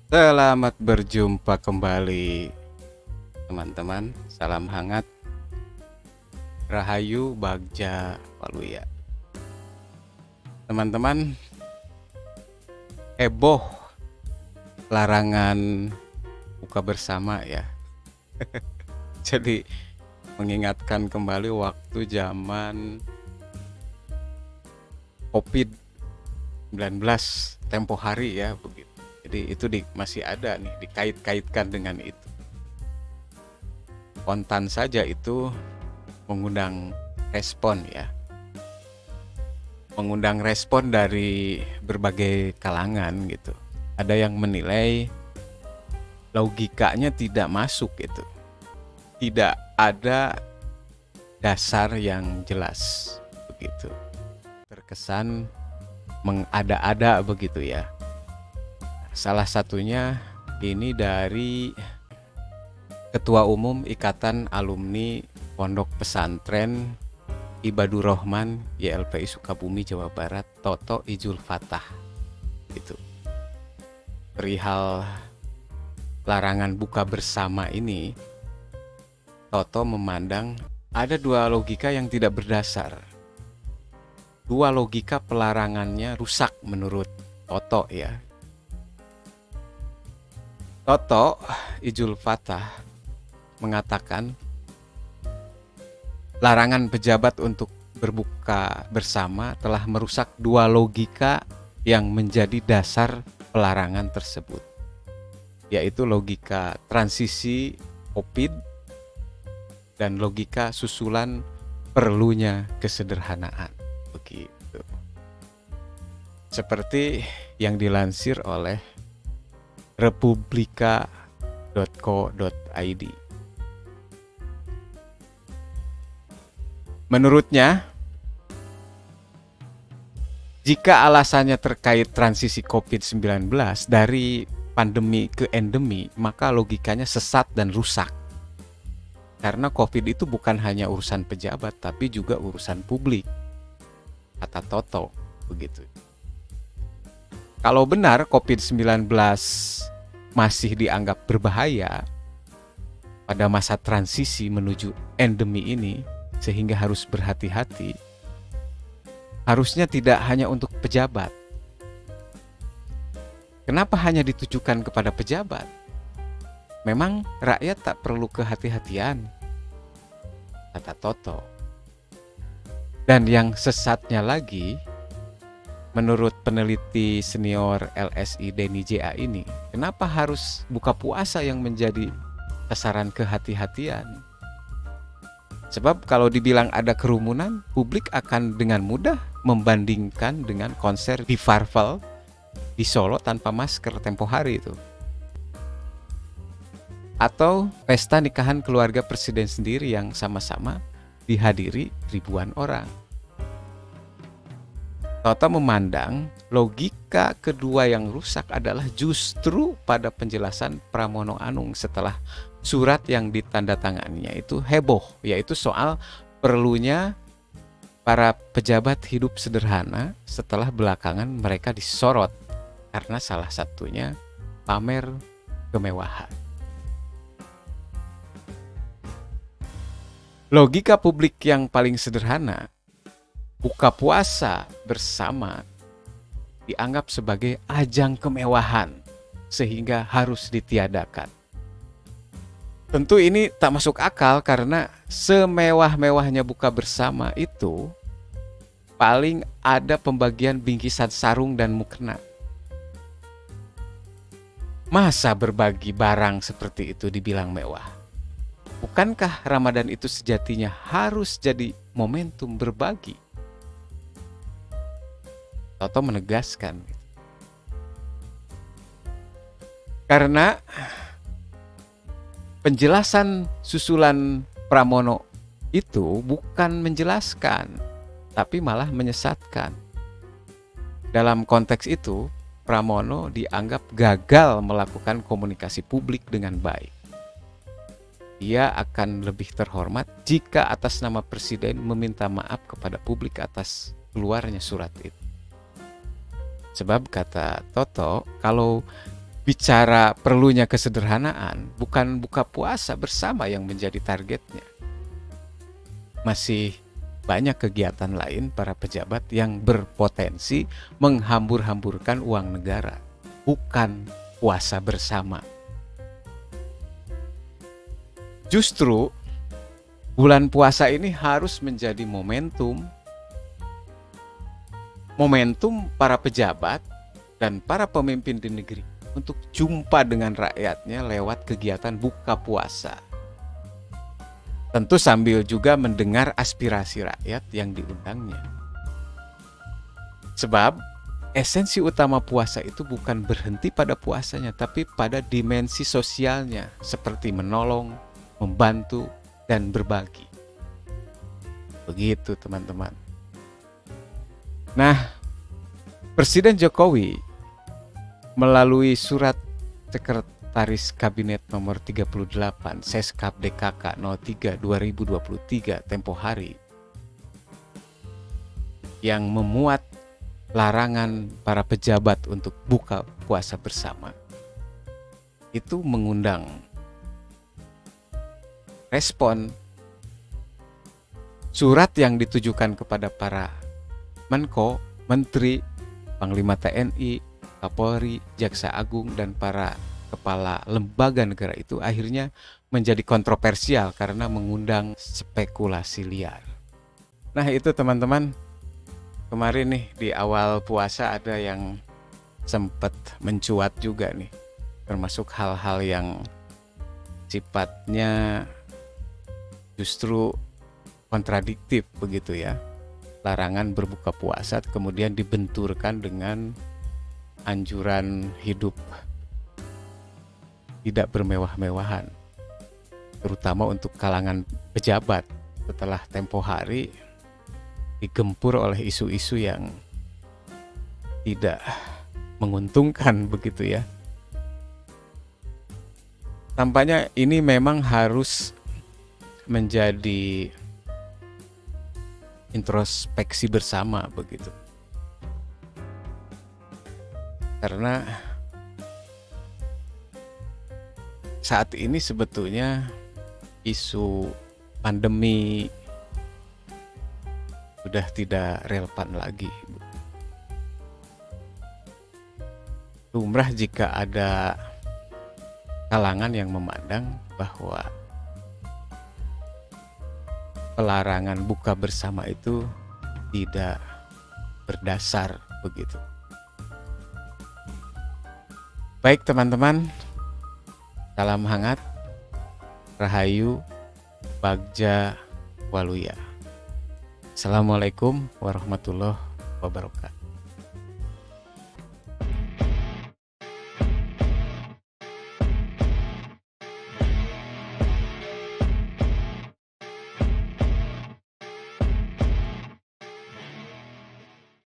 Selamat berjumpa kembali, teman-teman. Salam hangat, Rahayu, Bagja, Waluya. Teman-teman, heboh larangan buka bersama ya. Jadi mengingatkan kembali waktu zaman COVID-19 tempo hari ya begitu. Jadi itu masih ada nih, dikait-kaitkan dengan itu. Spontan saja itu mengundang respon ya. Mengundang respon dari berbagai kalangan gitu. Ada yang menilai logikanya tidak masuk gitu. Tidak ada dasar yang jelas begitu. Terkesan mengada-ada begitu ya. Salah satunya ini dari Ketua Umum Ikatan Alumni Pondok Pesantren Ibadur Rahman YLPI Sukabumi Jawa Barat, Toto Ijul Fatah. Gitu. Perihal larangan buka bersama ini, Toto memandang ada dua logika yang tidak berdasar. Dua logika pelarangannya rusak menurut Toto ya. Toto Ijul Fatah mengatakan larangan pejabat untuk berbuka bersama telah merusak dua logika yang menjadi dasar pelarangan tersebut, yaitu logika transisi COVID dan logika susulan perlunya kesederhanaan. Begitu. Seperti yang dilansir oleh republika.co.id. Menurutnya, jika alasannya terkait transisi COVID-19 dari pandemi ke endemi, maka logikanya sesat dan rusak. Karena COVID itu bukan hanya urusan pejabat, tapi juga urusan publik, kata Toto, begitu. Kalau benar COVID-19 masih dianggap berbahaya pada masa transisi menuju endemi ini, sehingga harus berhati-hati, harusnya tidak hanya untuk pejabat. Kenapa hanya ditujukan kepada pejabat? Memang rakyat tak perlu kehati-hatian, kata Toto. Dan yang sesatnya lagi, menurut peneliti senior LSI Denny JA ini, kenapa harus buka puasa yang menjadi sasaran kehati-hatian? Sebab kalau dibilang ada kerumunan, publik akan dengan mudah membandingkan dengan konser di Farvel di Solo tanpa masker tempo hari itu. Atau pesta nikahan keluarga presiden sendiri yang sama-sama dihadiri ribuan orang. Toto memandang logika kedua yang rusak adalah justru pada penjelasan Pramono Anung setelah surat yang ditandatanganinya itu heboh, yaitu soal perlunya para pejabat hidup sederhana setelah belakangan mereka disorot karena salah satunya pamer kemewahan. Logika publik yang paling sederhana, buka puasa bersama dianggap sebagai ajang kemewahan sehingga harus ditiadakan. Tentu ini tak masuk akal karena semewah-mewahnya buka bersama itu paling ada pembagian bingkisan sarung dan mukena. Masa berbagi barang seperti itu dibilang mewah? Bukankah Ramadan itu sejatinya harus jadi momentum berbagi? Toto menegaskan. Karena penjelasan susulan Pramono itu bukan menjelaskan, tapi malah menyesatkan. Dalam konteks itu, Pramono dianggap gagal melakukan komunikasi publik dengan baik. Ia akan lebih terhormat jika atas nama Presiden meminta maaf kepada publik atas keluarnya surat itu. Sebab kata Toto, kalau bicara perlunya kesederhanaan, bukan buka puasa bersama yang menjadi targetnya. Masih banyak kegiatan lain para pejabat yang berpotensi menghambur-hamburkan uang negara, bukan puasa bersama. Justru bulan puasa ini harus menjadi momentum para pejabat dan para pemimpin di negeri untuk jumpa dengan rakyatnya lewat kegiatan buka puasa. Tentu sambil juga mendengar aspirasi rakyat yang diundangnya. Sebab esensi utama puasa itu bukan berhenti pada puasanya, tapi pada dimensi sosialnya, seperti menolong, membantu, dan berbagi. Begitu teman-teman. Nah, Presiden Jokowi melalui surat Sekretaris Kabinet nomor 38 Seskap DKK 03 2023 tempo hari yang memuat larangan para pejabat untuk buka puasa bersama, itu mengundang respon surat yang ditujukan kepada para Menko, Menteri, Panglima TNI, Kapolri, Jaksa Agung, dan para kepala lembaga negara itu akhirnya menjadi kontroversial karena mengundang spekulasi liar. Nah itu teman-teman, kemarin nih di awal puasa ada yang sempat mencuat juga nih, termasuk hal-hal yang sifatnya justru kontradiktif begitu ya. Larangan berbuka puasa kemudian dibenturkan dengan anjuran hidup tidak bermewah-mewahan, terutama untuk kalangan pejabat setelah tempo hari digempur oleh isu-isu yang tidak menguntungkan begitu ya. Tampaknya ini memang harus menjadi introspeksi bersama begitu. Karena saat ini sebetulnya isu pandemi sudah tidak relevan lagi. Lumrah jika ada kalangan yang memandang bahwa pelarangan buka bersama itu tidak berdasar begitu. Baik teman-teman, salam hangat, Rahayu, Bagja, Waluya. Assalamualaikum warahmatullahi wabarakatuh.